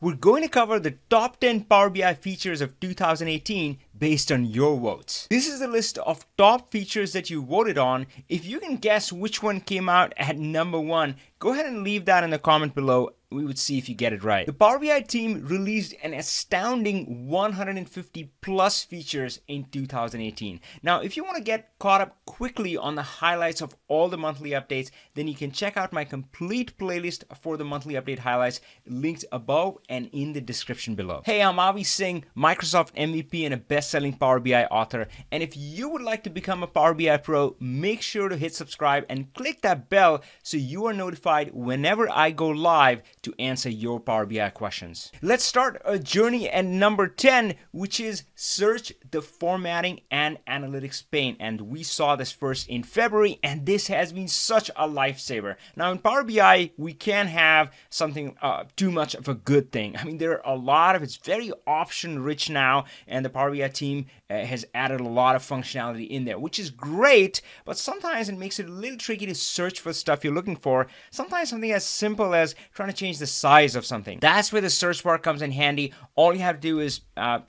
We're going to cover the top 10 Power BI features of 2018 based on your votes. This is a list of top features that you voted on. If you can guess which one came out at number 1, go ahead and leave that in the comment below. We would see if you get it right. The Power BI team released an astounding 150 plus features in 2018. Now, if you want to get caught up quickly on the highlights of all the monthly updates, then you can check out my complete playlist for the monthly update highlights, linked above and in the description below. Hey, I'm Avi Singh, Microsoft MVP and a best-selling Power BI author. And if you would like to become a Power BI pro, make sure to hit subscribe and click that bell so you are notified whenever I go live to answer your Power BI questions. Let's start a journey at number 10, which is search the formatting and analytics pane. And we saw this first in February, and this has been such a lifesaver. Now in Power BI, we can't have something too much of a good thing. I mean, there are a lot of, it's very option rich now, and the Power BI team has added a lot of functionality in there, which is great, but sometimes it makes it a little tricky to search for stuff you're looking for. Sometimes something as simple as trying to change the size of something. That's where the search bar comes in handy. All you have to do is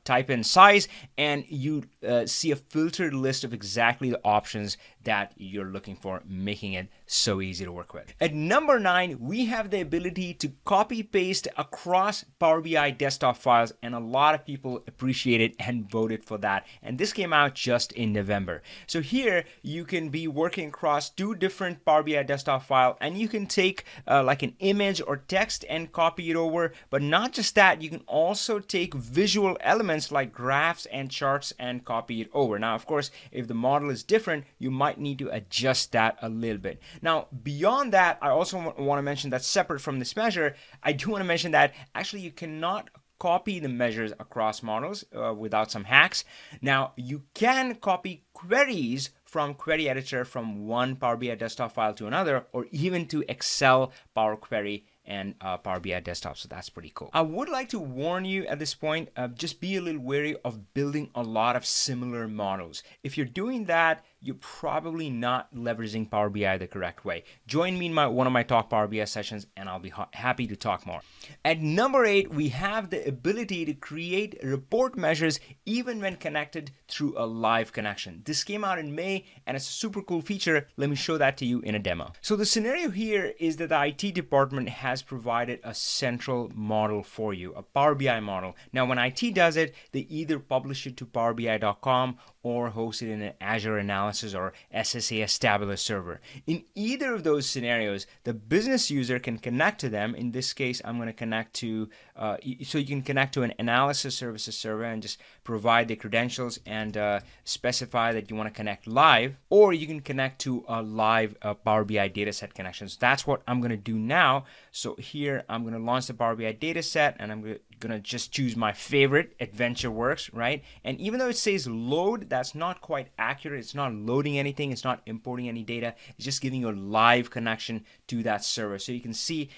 type in size, and you see a filtered list of exactly the options that you're looking for, making it so easy to work with. At number 9, we have the ability to copy paste across Power BI desktop files, and a lot of people appreciate it and voted for that. And this came out just in November. So here you can be working across 2 different Power BI desktop files, and you can take like an image or text and copy it over. But not just that, you can also take visual elements like graphs and charts and copy it over. Now, of course, if the model is different, you might need to adjust that a little bit. Now, beyond that, I also want to mention that separate from this measure, I do want to mention that actually you cannot copy the measures across models without some hacks. Now, you can copy queries from query editor from one Power BI desktop file to another, or even to Excel, Power Query, and Power BI desktop. So that's pretty cool. I would like to warn you at this point, just be a little wary of building a lot of similar models. If you're doing that, you're probably not leveraging Power BI the correct way. Join me in one of my Talk Power BI sessions, and I'll be happy to talk more. At number 8, we have the ability to create report measures even when connected through a live connection. This came out in May, and it's a super cool feature. Let me show that to you in a demo. So the scenario here is that the IT department has provided a central model for you, a Power BI model. Now, when IT does it, they either publish it to powerbi.com or host it in an Azure Analysis or SSAS tabular server. In either of those scenarios, the business user can connect to them. In this case, I'm going to connect to, so you can connect to an analysis services server and just provide the credentials and specify that you want to connect live, or you can connect to a live Power BI dataset connection. So that's what I'm going to do now. So here I'm going to launch the Power BI dataset, and I'm going to just choose my favorite, AdventureWorks, right? And even though it says load, that's not quite accurate. It's not loading anything. It's not importing any data. It's just giving you a live connection to that server. So you can see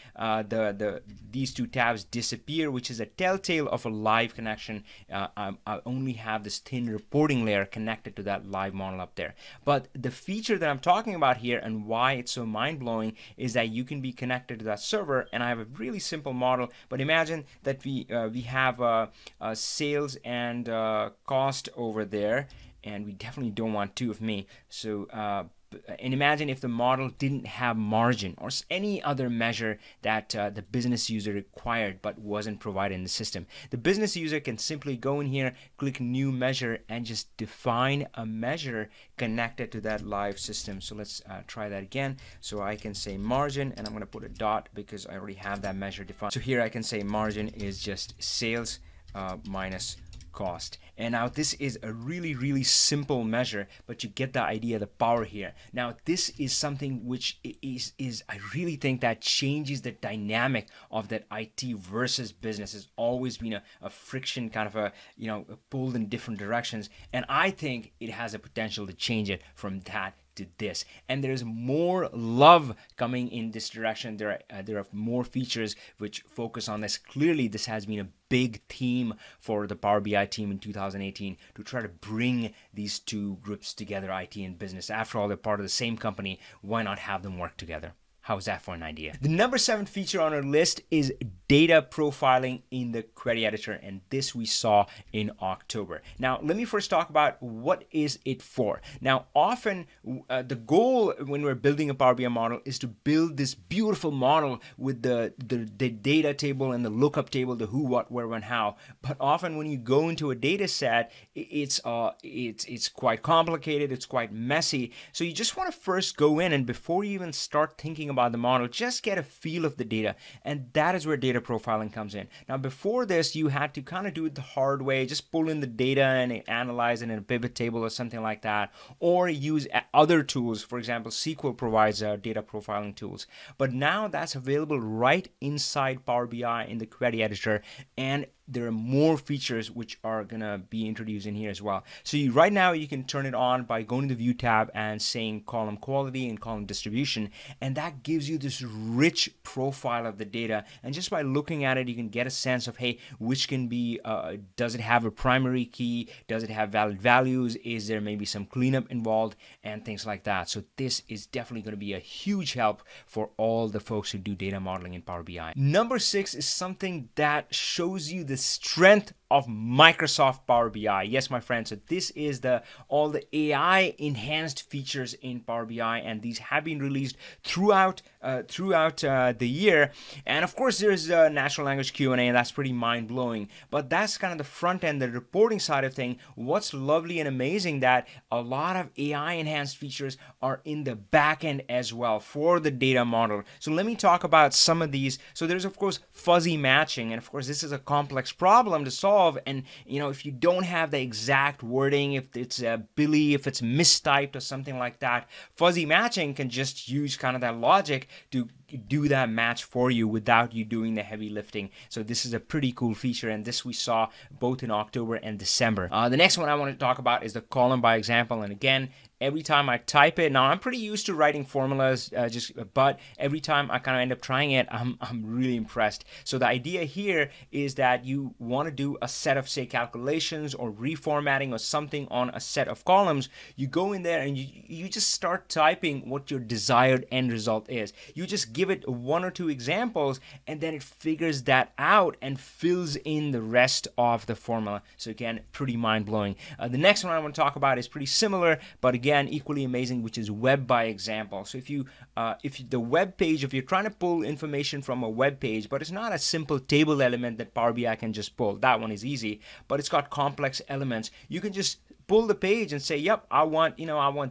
these 2 tabs disappear, which is a telltale of a live connection. I only have this thin reporting layer connected to that live model up there. But the feature that I'm talking about here and why it's so mind-blowing is that you can be connected to that server, and I have a really simple model. But imagine that we have sales and cost over there, and we definitely don't want 2 of me. So and imagine if the model didn't have margin or any other measure that the business user required but wasn't provided in the system. The business user can simply go in here, click new measure, and just define a measure connected to that live system. So let's try that again. So I can say margin, and I'm going to put a dot because I already have that measure defined. So here I can say margin is just sales minus cost. And now this is a really simple measure, but you get the idea, the power here. Now this is something which is I really think that changes the dynamic of that IT versus business. Has always been a friction, kind of a pulled in different directions, and I think it has a potential to change it from that to this. And there's more love coming in this direction. There are more features which focus on this. Clearly this has been a big theme for the Power BI team in 2018 to try to bring these 2 groups together, IT and business. After all, they're part of the same company. Why not have them work together? How's that for an idea? The number 7 feature on our list is data profiling in the query editor, and this we saw in October. Now, let me first talk about what is it for. Now, often the goal when we're building a Power BI model is to build this beautiful model with the data table and the lookup table, the who, what, where, when, how. But often when you go into a data set, it's quite complicated, it's quite messy. So you just want to first go in, and before you even start thinking about the model, just get a feel of the data, and that is where data profiling comes in. Now, before this, you had to kind of do it the hard way, just pull in the data and analyze it in a pivot table or something like that, or use other tools. For example, SQL provides data profiling tools, but now that's available right inside Power BI in the query editor, and there are more features which are going to be introduced in here as well. So right now you can turn it on by going to the View tab and saying column quality and column distribution, and that gives you this rich profile of the data. And just by looking at it, you can get a sense of, hey, which can be, does it have a primary key? Does it have valid values? Is there maybe some cleanup involved? And things like that. So this is definitely going to be a huge help for all the folks who do data modeling in Power BI. Number 6 is something that shows you the strength of Microsoft Power BI. Yes, my friends, so this is all the AI enhanced features in Power BI, and these have been released throughout the year. And of course, there's natural language Q&A, and that's pretty mind-blowing. But that's kind of the front end, the reporting side of thing. What's lovely and amazing that a lot of AI enhanced features are in the back end as well for the data model. So let me talk about some of these. So there's of course fuzzy matching, and of course this is a complex problem to solve. And if you don't have the exact wording, if it's Billy, if it's mistyped or something like that, fuzzy matching can just use kind of that logic to do that match for you without you doing the heavy lifting. So this is a pretty cool feature, and this we saw both in October and December. The next one I want to talk about is the column by example. And again, every time I type it, now I'm pretty used to writing formulas, but every time I kind of end up trying it, I'm really impressed. So the idea here is that you want to do a set of, say, calculations or reformatting or something on a set of columns. You go in there and you just start typing what your desired end result is. You just give it 1 or 2 examples, and then it figures that out and fills in the rest of the formula. So again, pretty mind-blowing. The next one I want to talk about is pretty similar, but again, equally amazing, which is web by example. So if the web page, if you're trying to pull information from a web page, but it's not a simple table element that Power BI can just pull, that one is easy, but it's got complex elements. You can just pull the page and say, yep, I want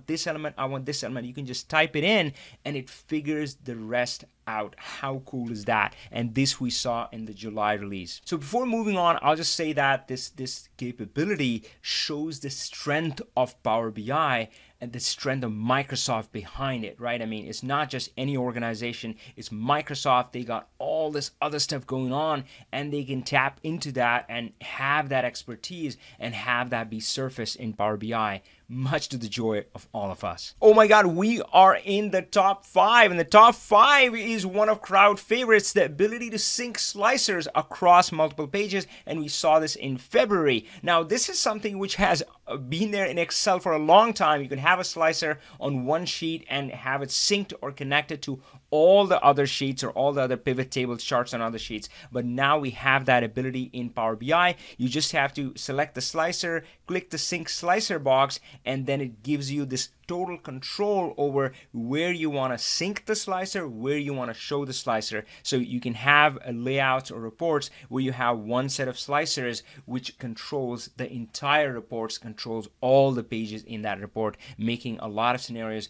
this element, I want this element. You can just type it in and it figures the rest out. How cool is that? And this we saw in the July release. So before moving on, I'll just say that this capability shows the strength of Power BI and the strength of Microsoft behind it, right? I mean, it's not just any organization, it's Microsoft. They got all this other stuff going on, and they can tap into that and have that expertise and have that be surfaced in Power BI, much to the joy of all of us. Oh my God, we are in the top 5, and the top 5 is one of crowd favorites, the ability to sync slicers across multiple pages, and we saw this in February. Now, this is something which has been there in Excel for a long time. You can have a slicer on one sheet and have it synced or connected to all the other sheets or all the other pivot tables, charts on other sheets. But now we have that ability in Power BI. You just have to select the slicer, click the sync slicer box, and then it gives you this total control over where you want to sync the slicer, where you want to show the slicer. So you can have layouts or reports where you have one set of slicers which controls the entire reports, controls all the pages in that report, making a lot of scenarios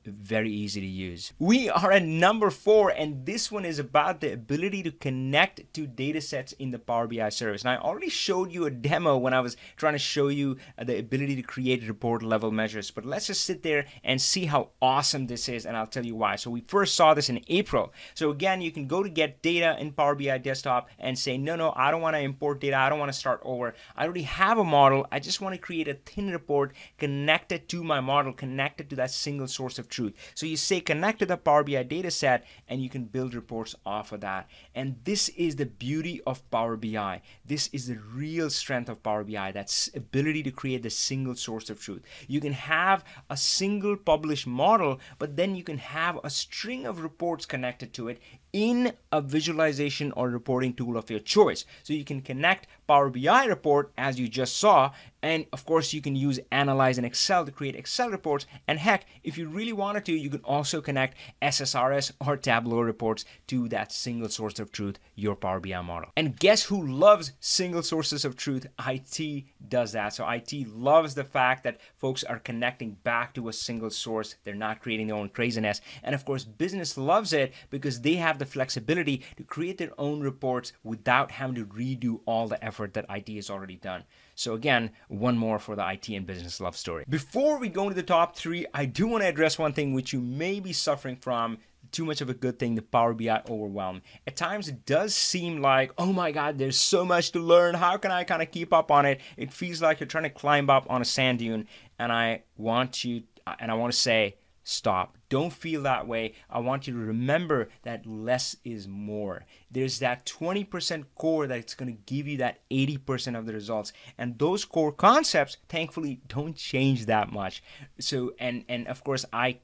very easy to use. We are at number 4, and this one is about the ability to connect to datasets in the Power BI service. And I already showed you a demo when I was trying to show you the ability to create report level measures, but let's just sit there and see how awesome this is, and I'll tell you why. So we first saw this in April. So again, you can go to get data in Power BI desktop and say, no, I don't want to import data. I don't want to start over. I already have a model. I just want to create a thin report connected to my model, connected to that single source of truth. So you say connect to the Power BI data set, and you can build reports off of that. And this is the beauty of Power BI. This is the real strength of Power BI, that ability to create the single source of truth. You can have a single published model, but then you can have a string of reports connected to it in a visualization or reporting tool of your choice. So you can connect Power BI report as you just saw, and of course you can use Analyze in Excel to create Excel reports, and heck, if you really wanted to, you can also connect SSRS or Tableau reports to that single source of truth, your Power BI model. And guess who loves single sources of truth? IT does that. So IT loves the fact that folks are connecting back to a single source. They're not creating their own craziness. And of course, business loves it because they have the flexibility to create their own reports without having to redo all the effort that IT has already done. So again, one more for the IT and business love story. Before we go into the top 3, I do want to address one thing which you may be suffering from. Too much of a good thing, the Power BI overwhelm. At times it does seem like, oh my God, there's so much to learn. How can I kind of keep up on it? It feels like you're trying to climb up on a sand dune. And I want to say, stop. Don't feel that way. I want you to remember that less is more. There's that 20% core that's going to give you that 80% of the results. And those core concepts, thankfully, don't change that much. So, and of course, I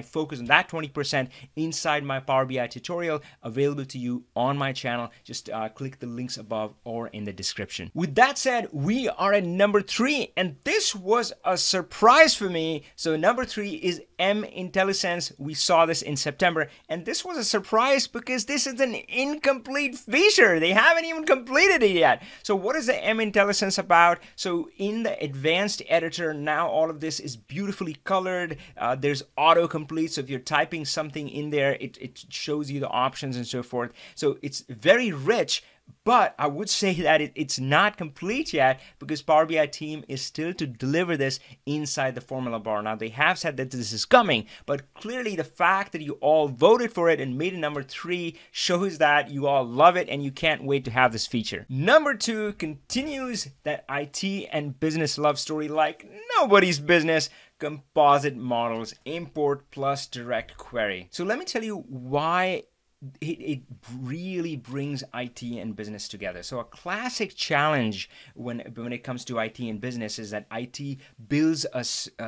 focus on that 20% inside my Power BI tutorial available to you on my channel. Just click the links above or in the description. With that said, we are at number 3, and this was a surprise for me. So number 3 is Intellisense. We saw this in September, and this was a surprise because this is an incomplete feature. They haven't even completed it yet. So what is the Intellisense about? So in the advanced editor, now all of this is beautifully colored. There's autocomplete, so if you're typing something in there, it shows you the options and so forth. So it's very rich. But I would say that it's not complete yet because Power BI team is still to deliver this inside the formula bar. Now, they have said that this is coming, but clearly the fact that you all voted for it and made it number 3 shows that you all love it and you can't wait to have this feature. Number 2 continues that IT and business love story like nobody's business. Composite models, import plus DirectQuery. So let me tell you why it really brings IT and business together. So a classic challenge when it comes to IT and business is that IT builds a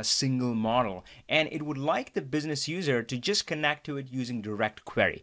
single model, and it would like the business user to just connect to it using DirectQuery.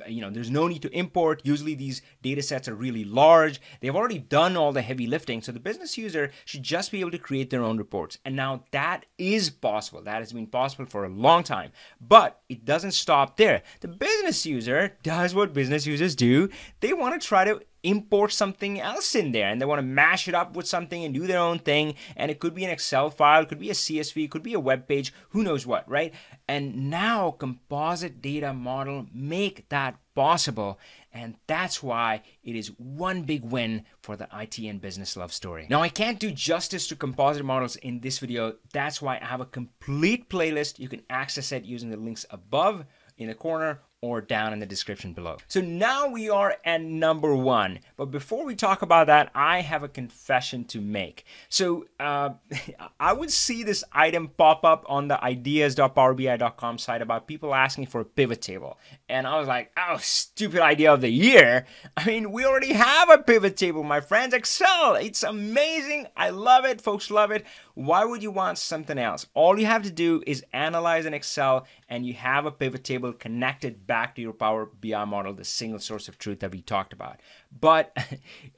You know, there's no need to import. Usually these data sets are really large. They've already done all the heavy lifting. So the business user should just be able to create their own reports. And now that is possible. That has been possible for a long time. But it doesn't stop there. The business user does what business users do. They want to try to import something else in there, and they want to mash it up with something and do their own thing. And it could be an Excel file, it could be a CSV, it could be a web page, who knows what, right? And now composite data model make that possible, and that's why it is one big win for the IT and business love story. Now, I can't do justice to composite models in this video. That's why I have a complete playlist. You can access it using the links above in the corner or down in the description below. So now we are at number 1. But before we talk about that, I have a confession to make. So I would see this item pop up on the ideas.powerbi.com site about people asking for a pivot table. And I was like, oh, stupid idea of the year. I mean, we already have a pivot table, my friends. Excel, it's amazing. I love it. Folks love it. Why would you want something else? All you have to do is analyze in Excel, and you have a pivot table connected back to your Power BI model, the single source of truth that we talked about. But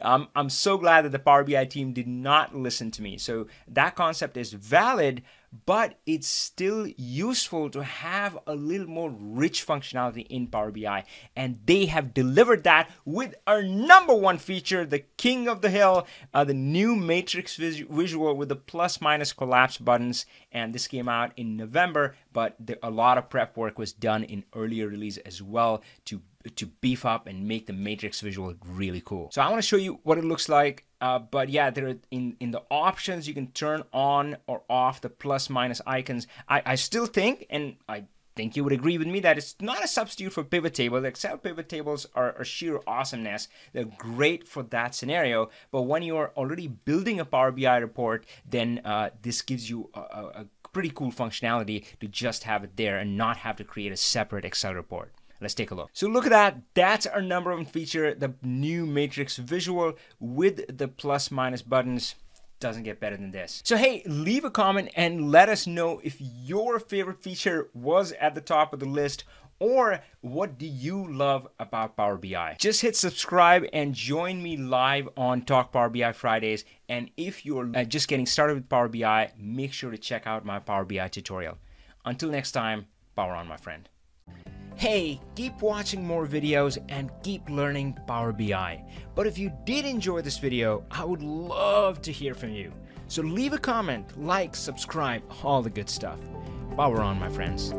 I'm so glad that the Power BI team did not listen to me. So that concept is valid, but it's still useful to have a little more rich functionality in Power BI. And they have delivered that with our number 1 feature, the king of the hill, the new matrix visual with the plus minus collapse buttons. And this came out in November, but a lot of prep work was done in earlier release as well to beef up and make the matrix visual really cool. So I want to show you what it looks like. But yeah, there in the options, you can turn on or off the plus minus icons. I still think, and I think you would agree with me, that it's not a substitute for pivot table. The Excel pivot tables are sheer awesomeness. They're great for that scenario. But when you are already building a Power BI report, then this gives you a pretty cool functionality to just have it there and not have to create a separate Excel report. Let's take a look. So look at that. That's our number 1 feature, the new matrix visual with the plus minus buttons. doesn't get better than this. So hey, leave a comment and let us know if your favorite feature was at the top of the list, or what do you love about Power BI? Just hit subscribe and join me live on Talk Power BI Fridays. And if you're just getting started with Power BI, make sure to check out my Power BI tutorial. Until next time, power on, my friend. Hey, keep watching more videos and keep learning Power BI. But if you did enjoy this video, I would love to hear from you. So leave a comment, like, subscribe, all the good stuff. Power on, my friends.